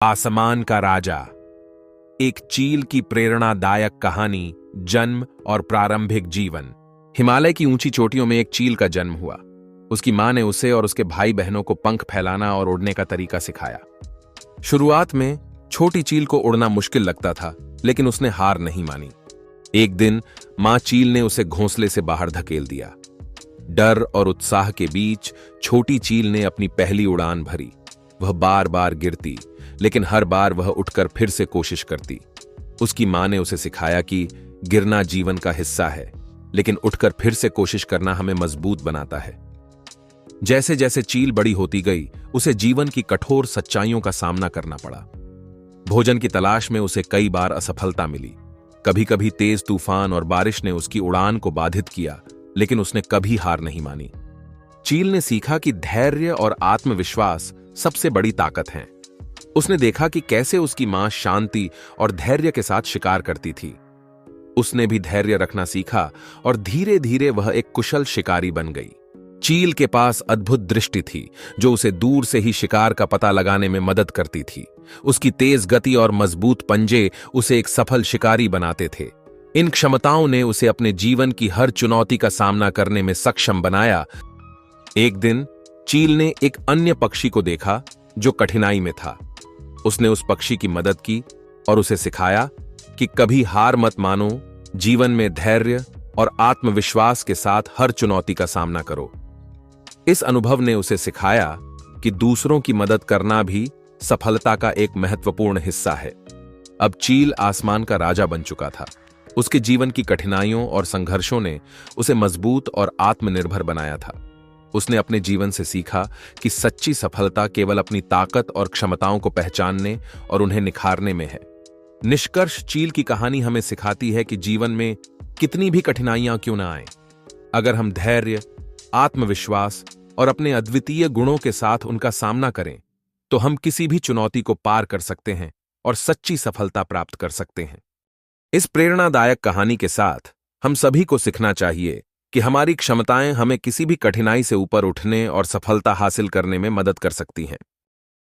आसमान का राजा। एक चील की प्रेरणादायक कहानी, जन्म और प्रारंभिक जीवन। हिमालय की ऊंची चोटियों में एक चील का जन्म हुआ। उसकी मां ने उसे और उसके भाई बहनों को पंख फैलाना और उड़ने का तरीका सिखाया। शुरुआत में छोटी चील को उड़ना मुश्किल लगता था, लेकिन उसने हार नहीं मानी। एक दिन मां चील ने उसे घोंसले से बाहर धकेल दिया। डर और उत्साह के बीच छोटी चील ने अपनी पहली उड़ान भरी। वह बार बार गिरती, लेकिन हर बार वह उठकर फिर से कोशिश करती। उसकी मां ने उसे सिखाया कि गिरना जीवन का हिस्सा है, लेकिन उठकर फिर से कोशिश करना हमें मजबूत बनाता है। जैसे जैसे चील बड़ी होती गई, उसे जीवन की कठोर सच्चाइयों का सामना करना पड़ा। भोजन की तलाश में उसे कई बार असफलता मिली। कभी कभी तेज तूफान और बारिश ने उसकी उड़ान को बाधित किया, लेकिन उसने कभी हार नहीं मानी। चील ने सीखा कि धैर्य और आत्मविश्वास सबसे बड़ी ताकत हैं। उसने देखा कि कैसे उसकी मां शांति और धैर्य के साथ शिकार करती थी। उसने भी धैर्य रखना सीखा और धीरे धीरे वह एक कुशल शिकारी बन गई। चील के पास अद्भुत दृष्टि थी, जो उसे दूर से ही शिकार का पता लगाने में मदद करती थी। उसकी तेज गति और मजबूत पंजे उसे एक सफल शिकारी बनाते थे। इन क्षमताओं ने उसे अपने जीवन की हर चुनौती का सामना करने में सक्षम बनाया। एक दिन चील ने एक अन्य पक्षी को देखा जो कठिनाई में था। उसने उस पक्षी की मदद की और उसे सिखाया कि कभी हार मत मानो, जीवन में धैर्य और आत्मविश्वास के साथ हर चुनौती का सामना करो। इस अनुभव ने उसे सिखाया कि दूसरों की मदद करना भी सफलता का एक महत्वपूर्ण हिस्सा है। अब चील आसमान का राजा बन चुका था। उसके जीवन की कठिनाइयों और संघर्षों ने उसे मजबूत और आत्मनिर्भर बनाया था। उसने अपने जीवन से सीखा कि सच्ची सफलता केवल अपनी ताकत और क्षमताओं को पहचानने और उन्हें निखारने में है। निष्कर्ष, चील की कहानी हमें सिखाती है कि जीवन में कितनी भी कठिनाइयां क्यों ना आएं, अगर हम धैर्य, आत्मविश्वास और अपने अद्वितीय गुणों के साथ उनका सामना करें, तो हम किसी भी चुनौती को पार कर सकते हैं और सच्ची सफलता प्राप्त कर सकते हैं। इस प्रेरणादायक कहानी के साथ हम सभी को सीखना चाहिए कि हमारी क्षमताएं हमें किसी भी कठिनाई से ऊपर उठने और सफलता हासिल करने में मदद कर सकती हैं।